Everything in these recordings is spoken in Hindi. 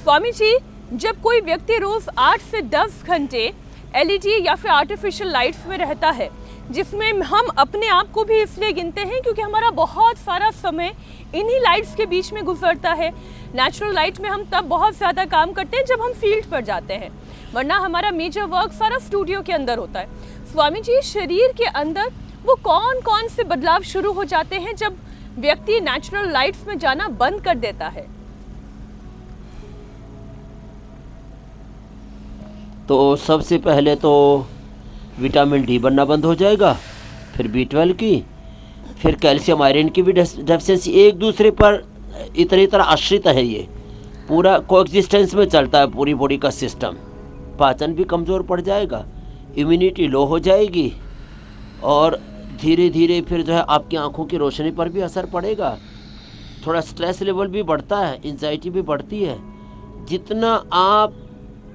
स्वामी जी, जब कोई व्यक्ति रोज 8 से 10 घंटे एलईडी या फिर आर्टिफिशियल लाइट्स में रहता है, जिसमें हम अपने आप को भी इसलिए गिनते हैं क्योंकि हमारा बहुत सारा समय इन्हीं लाइट्स के बीच में गुजरता है। नेचुरल लाइट में हम तब बहुत ज़्यादा काम करते हैं जब हम फील्ड पर जाते हैं, वरना हमारा मेजर वर्क सारा स्टूडियो के अंदर होता है। स्वामी जी, शरीर के अंदर वो कौन कौन से बदलाव शुरू हो जाते हैं जब व्यक्ति नेचुरल लाइट्स में जाना बंद कर देता है? तो सबसे पहले तो विटामिन डी बनना बंद हो जाएगा, फिर B12 की, फिर कैल्शियम आयरन की भी डेफिशिएंसी। एक दूसरे पर इतनी तरह आश्रित है, ये पूरा कोएग्जिस्टेंस में चलता है पूरी बॉडी का सिस्टम। पाचन भी कमज़ोर पड़ जाएगा, इम्यूनिटी लो हो जाएगी, और धीरे धीरे फिर जो है आपकी आंखों की रोशनी पर भी असर पड़ेगा। थोड़ा स्ट्रेस लेवल भी बढ़ता है, एंजाइटी भी बढ़ती है। जितना आप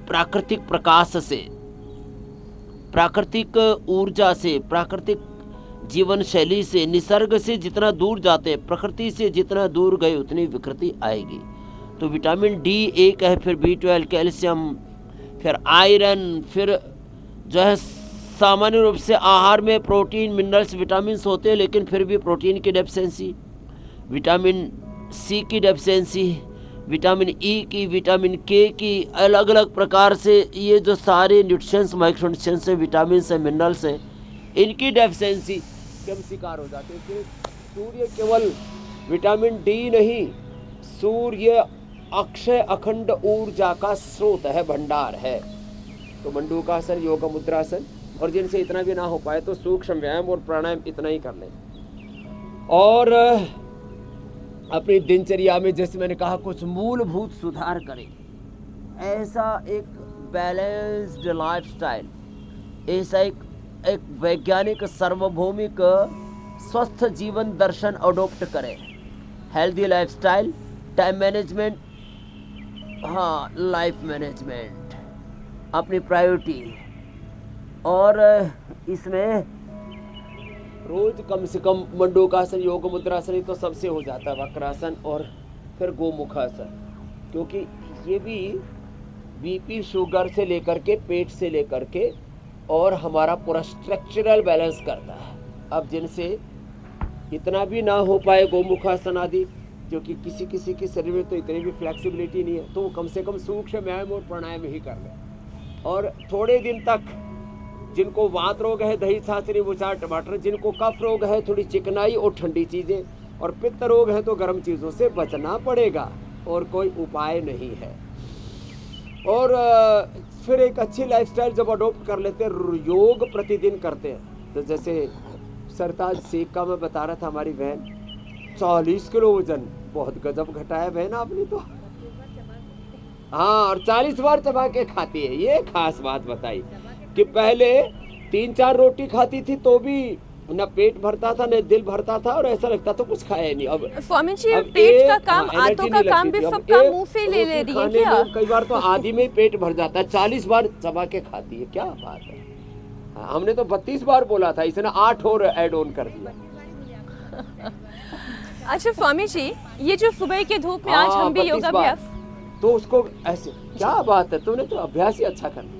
प्राकृतिक प्रकाश से, प्राकृतिक ऊर्जा से, प्राकृतिक जीवन शैली से, निसर्ग से जितना दूर जाते, प्रकृति से जितना दूर गए, उतनी विकृति आएगी। तो विटामिन डी एक है, फिर B12, कैल्शियम, फिर आयरन, फिर जो है सामान्य रूप से आहार में प्रोटीन, मिनरल्स, विटामिन्स होते हैं, लेकिन फिर भी प्रोटीन की डेफिशिएंसी, विटामिन सी की डेफिशिएंसी, विटामिन ई की, विटामिन के की, अलग अलग प्रकार से ये जो सारे न्यूट्रिशंस, माइक्रो न्यूट्रिशंस हैं, विटामिन्स हैं, मिनरल्स हैं, इनकी डेफिशिएंसी के हम शिकार हो जाते हैं। कि सूर्य केवल विटामिन डी नहीं, सूर्य अक्षय अखंड ऊर्जा का स्रोत है, भंडार है। तो मंडूकासन, योग मुद्रासन, और जिनसे इतना भी ना हो पाए तो सूक्ष्म व्यायाम और प्राणायाम इतना ही कर लें। और अपनी दिनचर्या में, जैसे मैंने कहा, कुछ मूलभूत सुधार करें। ऐसा एक बैलेंस्ड लाइफस्टाइल, ऐसा एक वैज्ञानिक, सार्वभौमिक, स्वस्थ जीवन दर्शन अडॉप्ट करें। हेल्दी लाइफस्टाइल, टाइम मैनेजमेंट, हाँ, लाइफ मैनेजमेंट अपनी प्रायोरिटी। और इसमें रोज कम से कम मंडूकासन, योग मुद्रासन ही तो सबसे हो जाता है, वक्रासन और फिर गोमुखासन, क्योंकि ये भी बीपी, शुगर से लेकर के, पेट से लेकर के, और हमारा पूरा स्ट्रक्चरल बैलेंस करता है। अब जिनसे इतना भी ना हो पाए गोमुखासन आदि, क्योंकि किसी किसी के शरीर में तो इतनी भी फ्लेक्सिबिलिटी नहीं है, तो वो कम से कम सूक्ष्म व्यायाम और प्राणायाम ही कर लें। और थोड़े दिन तक, जिनको वात रोग है, दही छाछ नींबू चार टमाटर, जिनको कफ रोग है, थोड़ी चिकनाई और ठंडी चीज़ें, और पित्त रोग है तो गर्म चीज़ों से बचना पड़ेगा, और कोई उपाय नहीं है। और फिर एक अच्छी लाइफस्टाइल जब अडॉप्ट कर लेते हैं, योग प्रतिदिन करते हैं, तो जैसे सरताज शेख का मैं बता रहा था, हमारी बहन 40 किलो वजन, बहुत गजब घटाया बहन आपने तो। हाँ, और 40 बार चबा के खाती है। ये खास बात बताई कि पहले 3-4 रोटी खाती थी तो भी न पेट भरता था, न दिल भरता था, और ऐसा लगता तो कुछ खाया नहीं। अब स्वामी जी, अब पेट का काम, आंतों का काम भी सब काम मुंह से ले रही है क्या? कई बार तो आधी में ही पेट भर जाता है। 40 बार चबा के खाती है, क्या बात है। हमने तो 32 बार बोला था, इसने 8 और ऐड ऑन कर दिया। अच्छा स्वामी जी, ये जो सुबह के धूप में आज हम भी योगाभ्यास, तो उसको ऐसे, क्या बात है, तुमने तो अभ्यास ही अच्छा कर दिया।